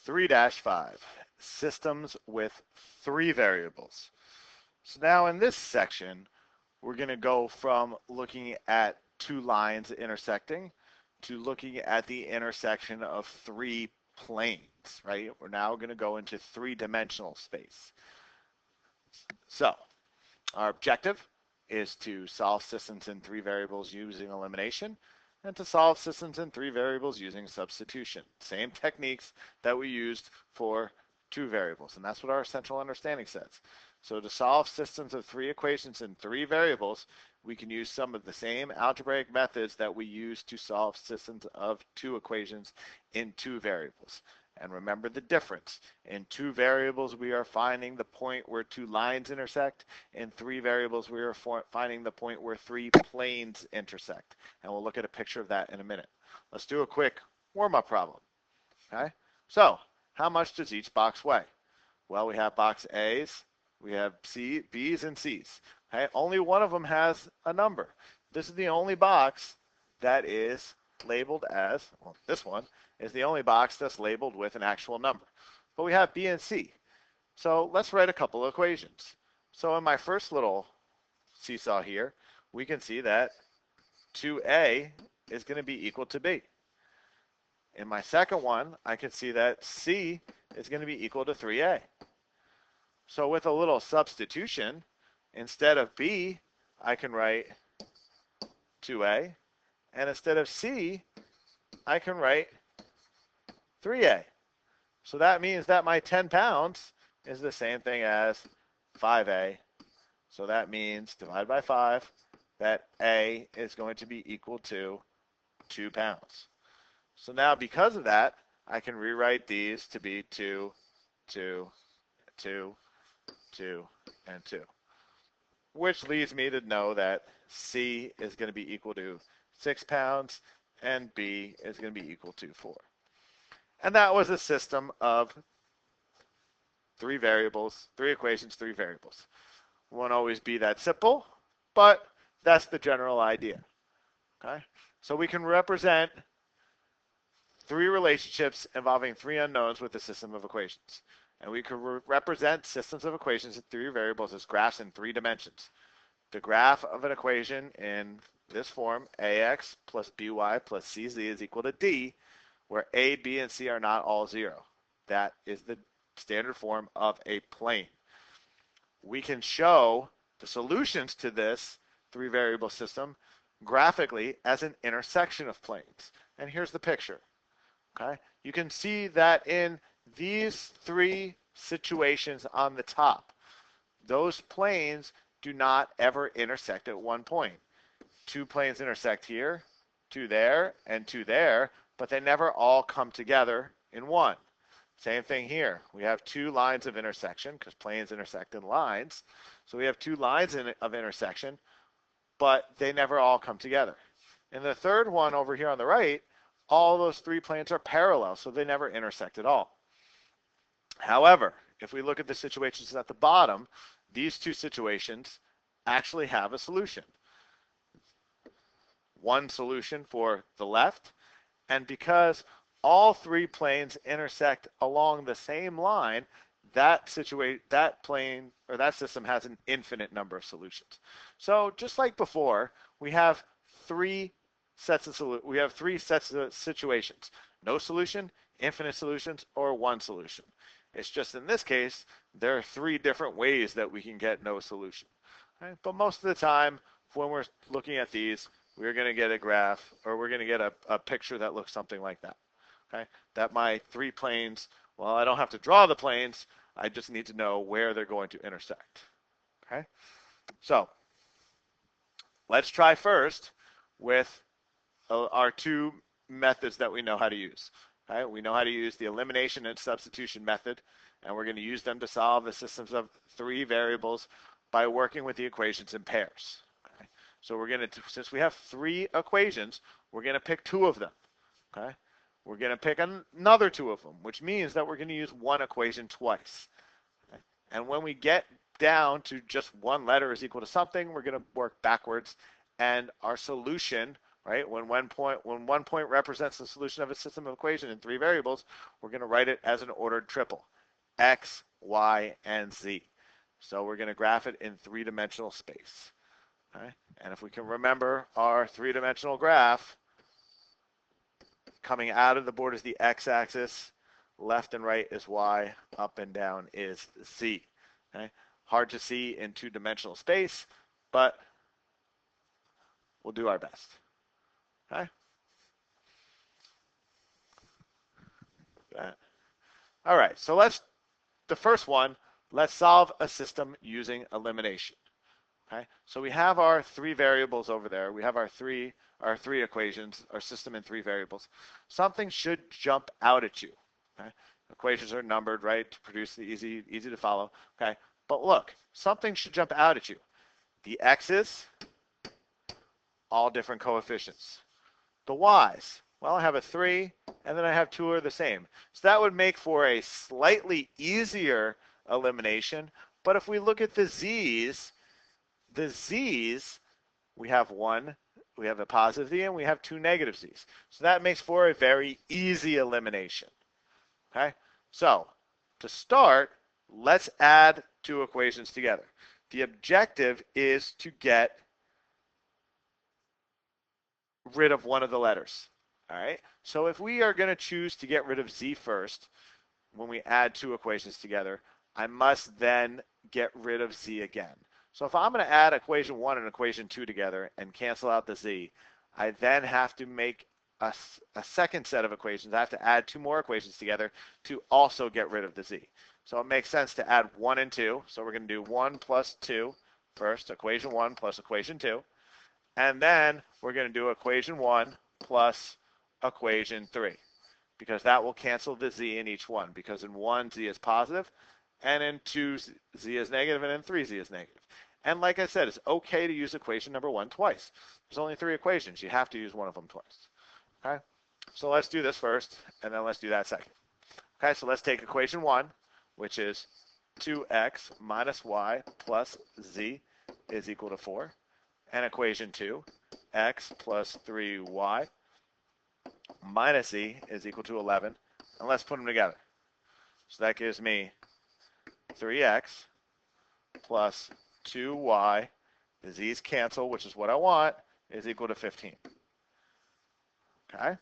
3-5, systems with three variables. So now in this section, we're going to go from looking at two lines intersecting to looking at the intersection of three planes, right? We're now going to go into three-dimensional space. So our objective is to solve systems in three variables using elimination and to solve systems in three variables using substitution. Same techniques that we used for two variables, and that's what our central understanding says. So to solve systems of three equations in three variables, we can use some of the same algebraic methods that we use to solve systems of two equations in two variables. And remember the difference. In two variables, we are finding the point where two lines intersect. In three variables, we are finding the point where three planes intersect. And we'll look at a picture of that in a minute. Let's do a quick warm-up problem. Okay? So, how much does each box weigh? Well, we have box A's, we have B's, and C's. Okay? Only one of them has a number. This is the only box that is labeled as, well, this one is the only box that's labeled with an actual number. But we have B and C. So let's write a couple of equations. So in my first little seesaw here, we can see that 2A is going to be equal to B. In my second one, I can see that C is going to be equal to 3A. So with a little substitution, instead of B, I can write 2A, and instead of C, I can write 3A. So that means that my 10 pounds is the same thing as 5A. So that means, divide by 5, that A is going to be equal to 2 pounds. So now because of that, I can rewrite these to be 2, 2, 2, 2, and 2. Which leads me to know that C is going to be equal to 6 pounds and B is going to be equal to 4. And that was a system of three variables, three equations, three variables. Won't always be that simple, but that's the general idea. Okay? So we can represent three relationships involving three unknowns with a system of equations. And we can represent systems of equations in three variables as graphs in three dimensions. The graph of an equation in this form, ax plus by plus cz is equal to d, where a, b, and c are not all 0. That is the standard form of a plane. We can show the solutions to this three-variable system graphically as an intersection of planes. And here's the picture. Okay? You can see that in these three situations on the top, those planes do not ever intersect at one point. Two planes intersect here, two there, and two there, but they never all come together in one. Same thing here. We have two lines of intersection because planes intersect in lines. So we have two lines of intersection, but they never all come together. In the third one over here on the right, all those three planes are parallel, so they never intersect at all. However, if we look at the situations at the bottom, these two situations actually have a solution. One solution for the left, and because all three planes intersect along the same line, that plane or that system has an infinite number of solutions. So just like before, we have three sets of situations: no solution, infinite solutions, or one solution. It's just in this case, there are three different ways that we can get no solution. Okay? But most of the time, when we're looking at these, we're going to get a graph, or we're going to get a picture that looks something like that. Okay? That my three planes, well, I don't have to draw the planes, I just need to know where they're going to intersect. Okay? So, let's try first with our two methods that we know how to use. Okay? We know how to use the elimination and substitution method, and we're going to use them to solve the systems of three variables by working with the equations in pairs. Okay? So we're going to, since we have three equations, we're going to pick two of them. Okay? We're going to pick another two of them, which means that we're going to use one equation twice. Okay? And when we get down to just one letter is equal to something, we're going to work backwards, and our solution right? When 1 point represents the solution of a system of equation in 3 variables, we're going to write it as an ordered triple, x, y, and z. So we're going to graph it in 3-dimensional space. Okay? And if we can remember our 3-dimensional graph, coming out of the board is the x-axis, left and right is y, up and down is z. Okay? Hard to see in 2-dimensional space, but we'll do our best. Okay? All right, so the first one, let's solve a system using elimination. Okay, so we have our 3 variables over there. We have our three equations, our system in 3 variables. Something should jump out at you. Okay, equations are numbered, right, to produce the easy to follow. Okay, but look, something should jump out at you. The x's, all different coefficients. The y's, well, I have a 3, and then I have 2 are the same. So that would make for a slightly easier elimination. But if we look at the z's, we have a positive z, and we have 2 negative z's. So that makes for a very easy elimination. Okay? So to start, let's add 2 equations together. The objective is to get rid of one of the letters. All right? So if we are going to choose to get rid of z first, when we add 2 equations together, I must then get rid of z again. So if I'm going to add equation 1 and equation 2 together and cancel out the z, I then have to make a second set of equations. I have to add 2 more equations together to also get rid of the z. So it makes sense to add 1 and 2. So we're going to do 1 plus 2 first, equation 1 plus equation 2. And then we're going to do equation 1 plus equation 3, because that will cancel the z in each one, because in 1 z is positive, and in 2 z is negative, and in 3 z is negative. And like I said, it's okay to use equation number 1 twice. There's only 3 equations. You have to use one of them twice. Okay? So let's do this first, and then let's do that second. Okay, so let's take equation 1, which is 2x minus y plus z is equal to 4. And equation 2, x plus 3y minus z is equal to 11. And let's put them together. So that gives me 3x plus 2y, the z's cancel, which is what I want, is equal to 15. Okay?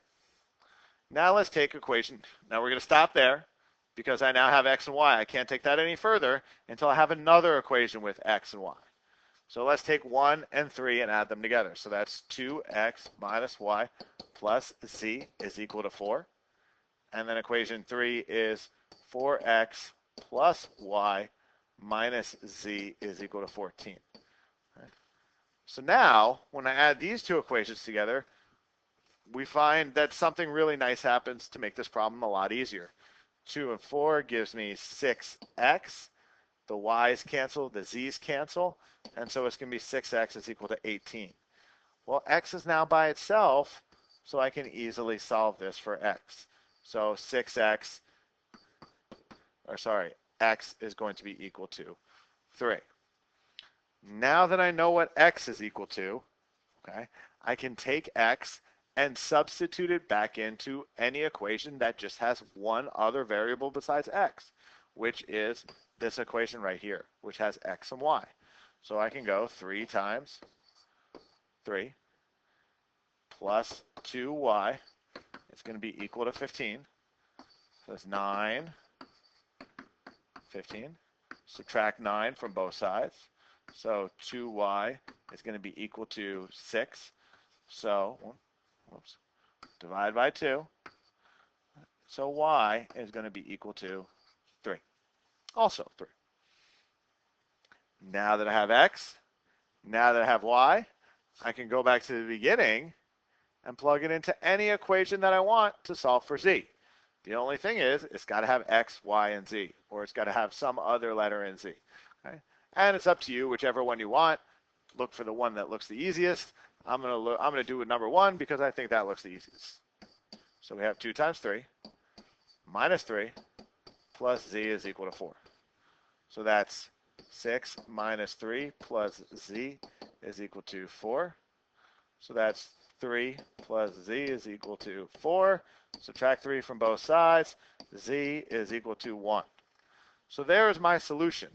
Now let's take equation. Now we're going to stop there, because I now have x and y. I can't take that any further until I have another equation with x and y. So let's take 1 and 3 and add them together. So that's 2x minus y plus z is equal to 4. And then equation 3 is 4x plus y minus z is equal to 14. Okay. So now, when I add these 2 equations together, we find that something really nice happens to make this problem a lot easier. 2 and 4 gives me 6x. The y's cancel, the z's cancel, and so it's going to be 6x is equal to 18. Well, x is now by itself, so I can easily solve this for x. So x is going to be equal to 3. Now that I know what x is equal to, okay, I can take x and substitute it back into any equation that just has one other variable besides x, which is this equation right here, which has x and y. So I can go 3 times 3 plus 2y is going to be equal to 15. So it's 9, 15. Subtract 9 from both sides. So 2y is going to be equal to 6. So, whoops, divide by 2. So y is going to be equal to 3. Also 3. Now that I have x, now that I have y, I can go back to the beginning and plug it into any equation that I want to solve for z. The only thing is, it's got to have x, y, and z, or it's got to have some other letter in z. Okay? And it's up to you, whichever one you want. Look for the one that looks the easiest. I'm gonna do with number 1 because I think that looks the easiest. So we have 2 times 3 minus 3 plus z is equal to 4. So that's 6 minus 3 plus z is equal to 4. So that's 3 plus z is equal to 4. Subtract 3 from both sides. Z is equal to 1. So there's my solution.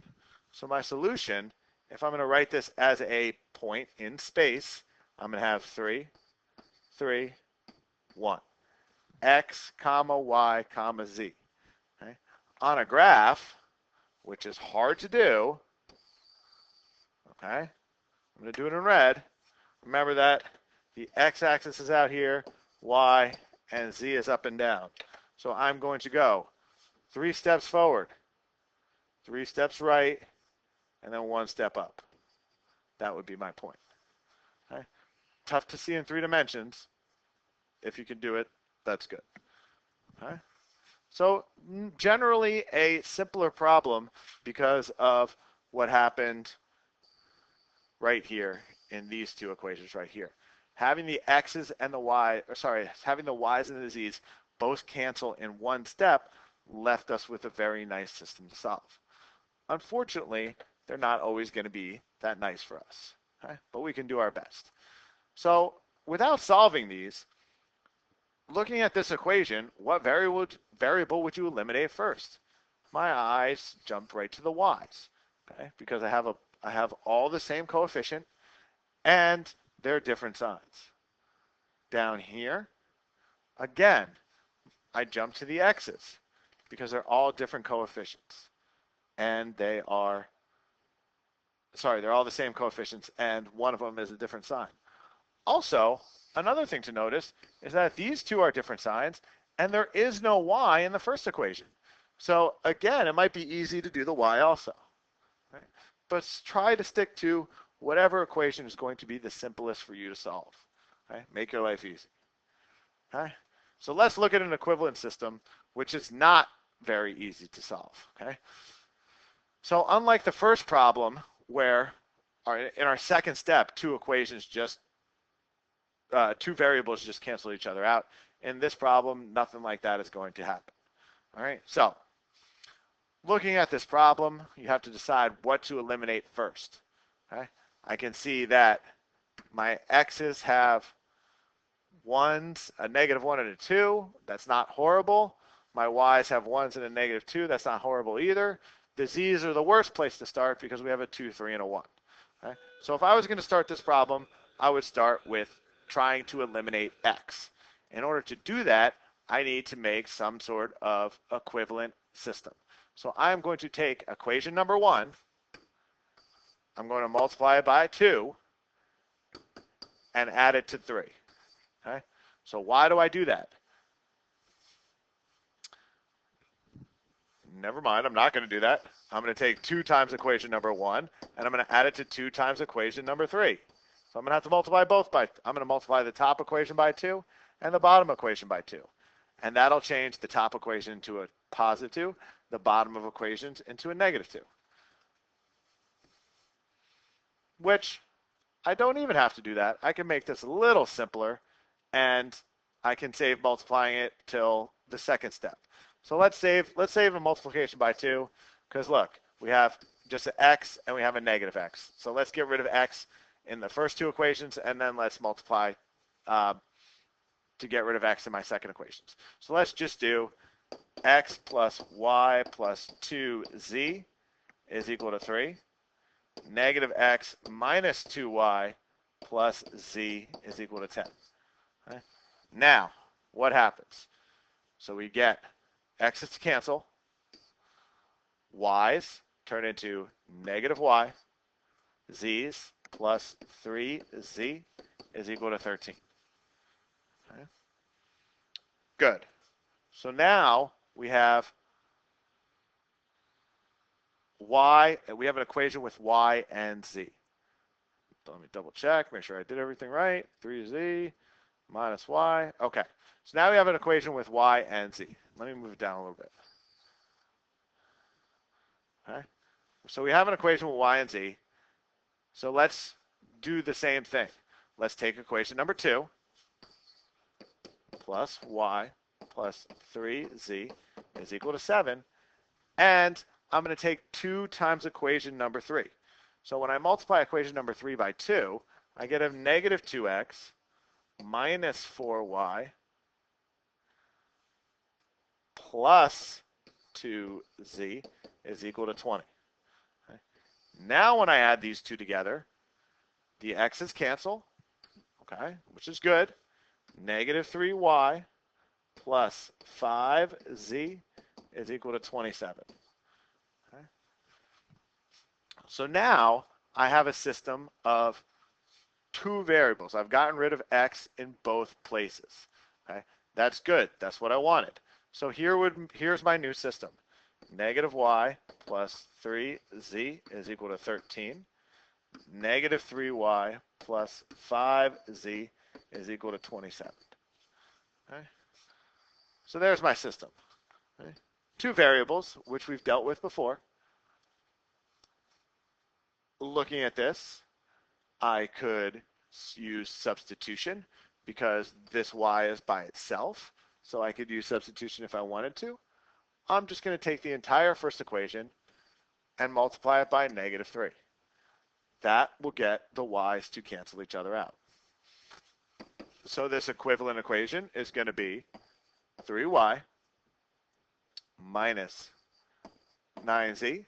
So my solution, if I'm going to write this as a point in space, I'm going to have 3, 3, 1. X, comma, y, comma, z. Okay? On a graph, which is hard to do, okay, I'm going to do it in red. Remember that the x-axis is out here, y and z is up and down. So I'm going to go 3 steps forward, 3 steps right, and then 1 step up. That would be my point. Okay? Tough to see in 3 dimensions. If you can do it, that's good. Okay? So generally a simpler problem because of what happened right here in these two equations right here. Having the x's and the y, or sorry, having the y's and the z's both cancel in 1 step left us with a very nice system to solve. Unfortunately, they're not always going to be that nice for us, okay? But we can do our best. So without solving these, looking at this equation, what variable would you eliminate first? My eyes jumped right to the y's, okay? Because I have all the same coefficient and they're different signs. Down here, again, I jump to the x's because they're all different coefficients. And they're all the same coefficients and one of them is a different sign. Also, another thing to notice is that these two are different signs and there is no y in the first equation. So again, it might be easy to do the y also. Right? But try to stick to whatever equation is going to be the simplest for you to solve. Okay? Make your life easy. Okay? So let's look at an equivalent system, which is not very easy to solve. Okay? So unlike the first problem, where in our second step, two variables just cancel each other out, in this problem, nothing like that is going to happen. All right? So looking at this problem, you have to decide what to eliminate first. Okay? I can see that my x's have ones, a -1 and a 2. That's not horrible. My y's have ones and a -2. That's not horrible either. The z's are the worst place to start because we have a 2, 3, and a 1. Okay? So if I was going to start this problem, I would start with trying to eliminate x. In order to do that, I need to make some sort of equivalent system. So I'm going to take equation number 1. I'm going to multiply it by 2 and add it to 3. Okay? So why do I do that? Never mind, I'm not going to do that. I'm going to take 2 times equation number 1, and I'm going to add it to 2 times equation number 3. So I'm going to have to multiply both by, I'm going to multiply the top equation by 2 and the bottom equation by 2. And that'll change the top equation into a +2, the bottom of equations into a -2. Which, I don't even have to do that. I can make this a little simpler, and I can save multiplying it till the second step. So let's save a multiplication by 2, because look, we have just an x and we have a -x. So let's get rid of x in the first 2 equations, and then let's multiply to get rid of x in my second equations. So let's just do x plus y plus 2z is equal to 3. -x minus 2y plus z is equal to 10. Okay? Now, what happens? So we get x's to cancel, y's turn into -y, z's plus 3z is equal to 13. Okay? Good. So now we have y, we have an equation with y and z. Let me double check, make sure I did everything right. 3z minus y. Okay. So now we have an equation with y and z. Let me move it down a little bit. Okay. So we have an equation with y and z. So let's do the same thing. Let's take equation number 2 plus y plus 3z is equal to 7. And I'm going to take 2 times equation number 3. So when I multiply equation number 3 by 2, I get a -2x minus 4y plus 2z is equal to 20. Okay. Now when I add these two together, the x's cancel, okay, which is good. Negative 3y plus 5z is equal to 27. Okay. So now I have a system of two variables. I've gotten rid of x in both places. Okay. That's good. That's what I wanted. So here's my new system. Negative y plus 3z is equal to 13. Negative 3y plus 5z is equal to 27. Okay. So there's my system. Okay. Two variables, which we've dealt with before. Looking at this, I could use substitution because this y is by itself. So I could use substitution if I wanted to. I'm just going to take the entire first equation and multiply it by negative 3. That will get the y's to cancel each other out. So this equivalent equation is going to be 3y minus 9z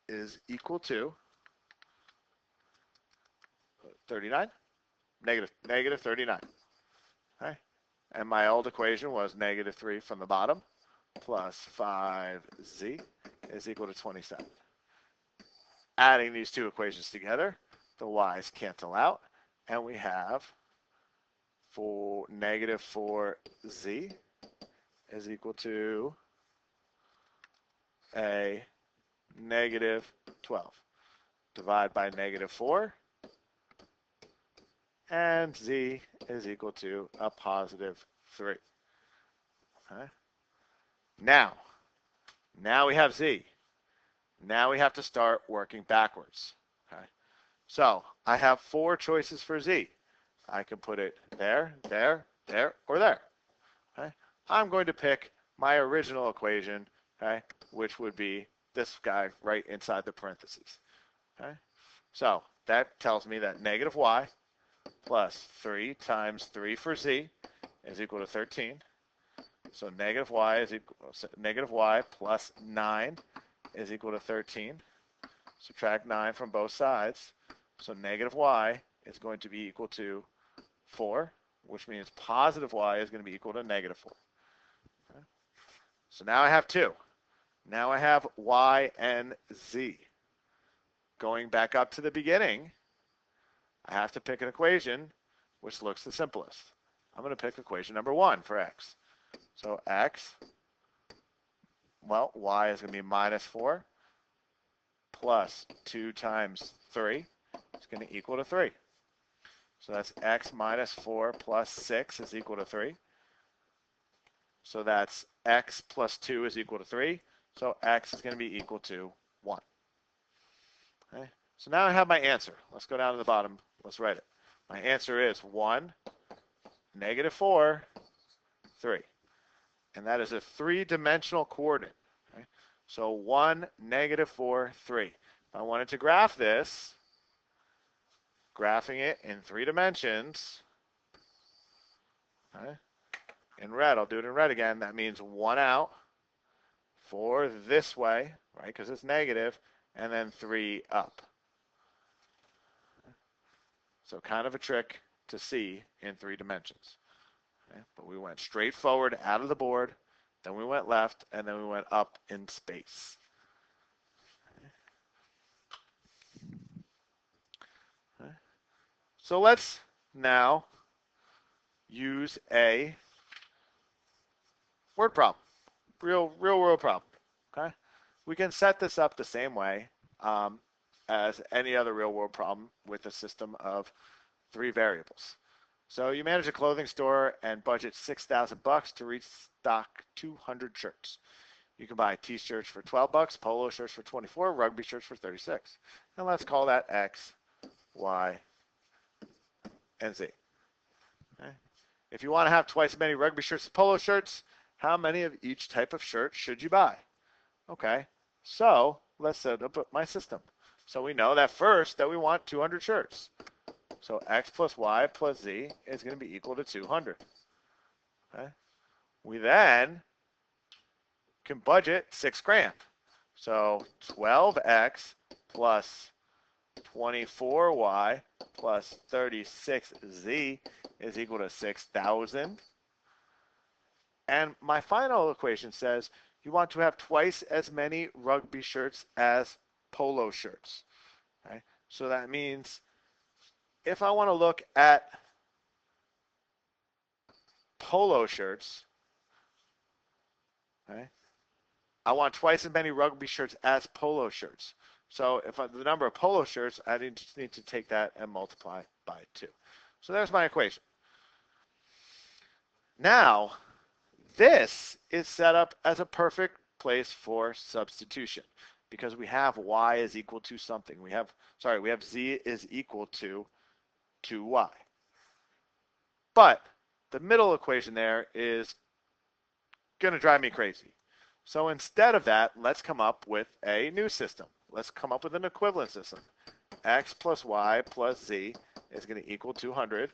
is equal to 39, negative 39. Okay. And my old equation was negative 3 from the bottom plus 5z is equal to 27. Adding these two equations together, the y's cancel out, and we have negative 4z is equal to a negative 12. Divide by negative 4, and z is equal to a positive 3. Okay. Now we have z. Now we have to start working backwards. Okay. So I have 4 choices for z. I can put it there, there, there, or there. Okay. I'm going to pick my original equation, okay, which would be this guy right inside the parentheses. Okay. So that tells me that negative y plus 3 times 3 for z is equal to 13. So negative y plus 9 is equal to 13. Subtract 9 from both sides. So negative y is going to be equal to 4, which means positive y is going to be equal to negative 4. Okay. So now I have 2. Now I have y and z. Going back up to the beginning, I have to pick an equation which looks the simplest. I'm going to pick equation number 1 for x. So x, well, y is going to be minus 4 plus 2 times 3 is going to equal to 3. So that's x minus 4 plus 6 is equal to 3. So that's x plus 2 is equal to 3. So x is going to be equal to 1. Okay. So now I have my answer. Let's go down to the bottom. Let's write it. My answer is 1, negative 4, 3. And that is a 3-dimensional coordinate. Okay. So 1, negative 4, 3. If I wanted to graph this, graphing it in 3 dimensions, okay, in red, I'll do it in red again. That means 1 out, 4 this way, right, because it's negative, and then 3 up. So kind of a trick to see in 3 dimensions. Okay. But we went straight forward out of the board, then we went left, and then we went up in space. Okay. So let's now use a word problem, real world problem. Okay, we can set this up the same way as any other real world problem with a system of 3 variables. So you manage a clothing store and budget $6,000 to restock 200 shirts. You can buy t-shirts for $12, polo shirts for $24, rugby shirts for $36. And let's call that X, Y, and Z. Okay. If you want to have twice as many rugby shirts as polo shirts, how many of each type of shirt should you buy? Okay, so let's set up my system. So we know that first that we want 200 shirts. So x plus y plus z is going to be equal to 200. Okay? We then can budget 6 grand. So 12x plus 24y plus 36z is equal to 6,000. And my final equation says you want to have twice as many rugby shirts as polo shirts. Okay? So that means if I want to look at polo shirts, okay, I want twice as many rugby shirts as polo shirts. So if the number of polo shirts, I just need to take that and multiply by 2. So there's my equation. Now, this is set up as a perfect place for substitution because we have y is equal to something. We have z is equal to 2y. But the middle equation there is going to drive me crazy. So instead of that, let's come up with a new system. Let's come up with an equivalent system. X plus y plus z is going to equal 200.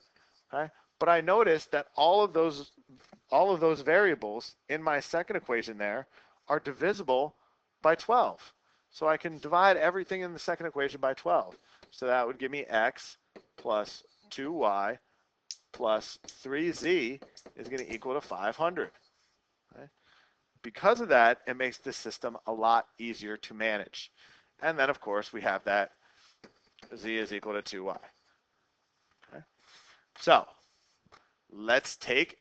Okay? But I noticed that all of those variables in my second equation there are divisible by 12. So I can divide everything in the second equation by 12. So that would give me x plus 2y plus 3z is going to equal to 500. Okay? Because of that, it makes this system a lot easier to manage. And then, of course, we have that z is equal to 2y. Okay? So let's take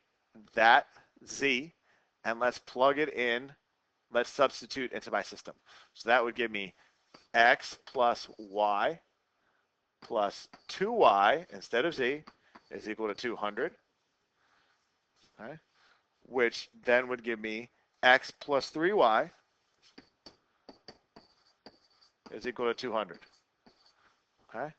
that z and let's plug it in. Let's substitute into my system. So that would give me x plus y plus 2y instead of z is equal to 200. Okay? Which then would give me x plus 3y is equal to 200. Okay?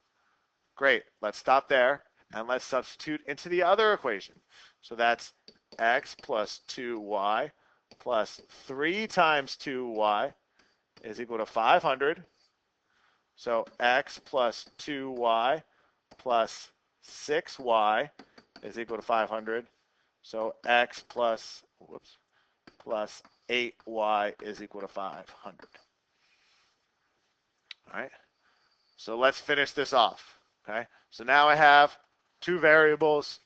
Great. Let's stop there and let's substitute into the other equation. So that's x plus 2y plus 3 times 2y is equal to 500. So x plus 2y plus 6y is equal to 500. So x plus 8y is equal to 500. All right. So let's finish this off. Okay. So now I have 2 variables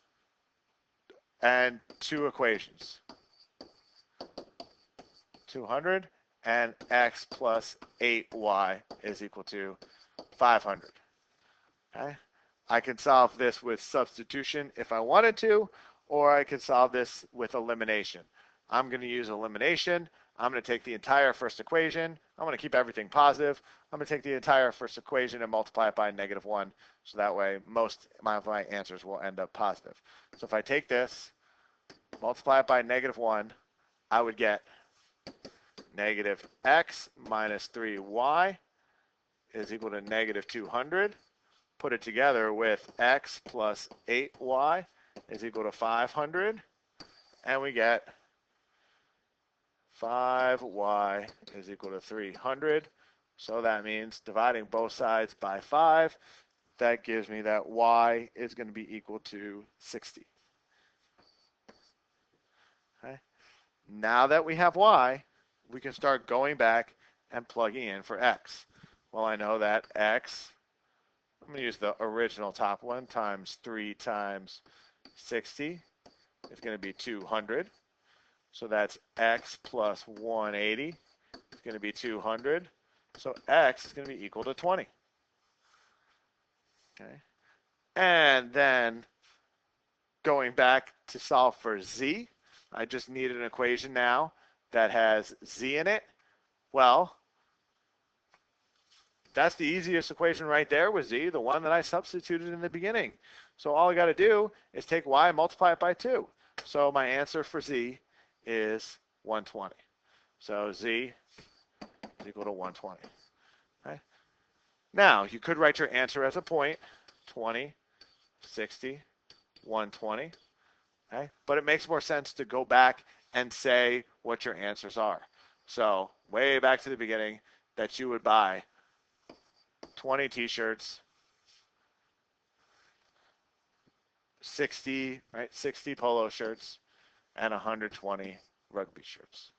and 2 equations. 200 and x plus 8y is equal to 500. Okay. I can solve this with substitution if I wanted to, or I could solve this with elimination. I'm going to use elimination. I'm going to take the entire first equation. I'm going to keep everything positive. I'm going to take the entire first equation and multiply it by -1. So that way most of my answers will end up positive. So if I take this, multiply it by -1, I would get negative x minus 3y is equal to negative 200. Put it together with x plus 8y is equal to 500. And we get 5y is equal to 300. So that means dividing both sides by 5, that gives me that y is going to be equal to 60. Okay. Now that we have y, we can start going back and plugging in for x. Well, I know that x, I'm going to use the original top one, times 3 times 60 is going to be 200. So that's x plus 180 is going to be 200. So x is going to be equal to 20. Okay. And then going back to solve for z, I just need an equation now that has z in it. Well, that's the easiest equation right there with z, the one that I substituted in the beginning. So all I got to do is take y and multiply it by 2. So my answer for z is 120. So z is equal to 120. Okay. Now, you could write your answer as a point, 20, 60, 120. Okay. But it makes more sense to go back and say what your answers are. So way back to the beginning, that you would buy 20 t-shirts 60, right? 60 polo shirts and 120 rugby shirts.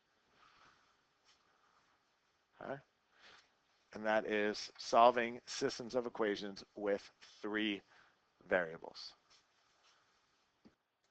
Okay? And that is solving systems of equations with three variables.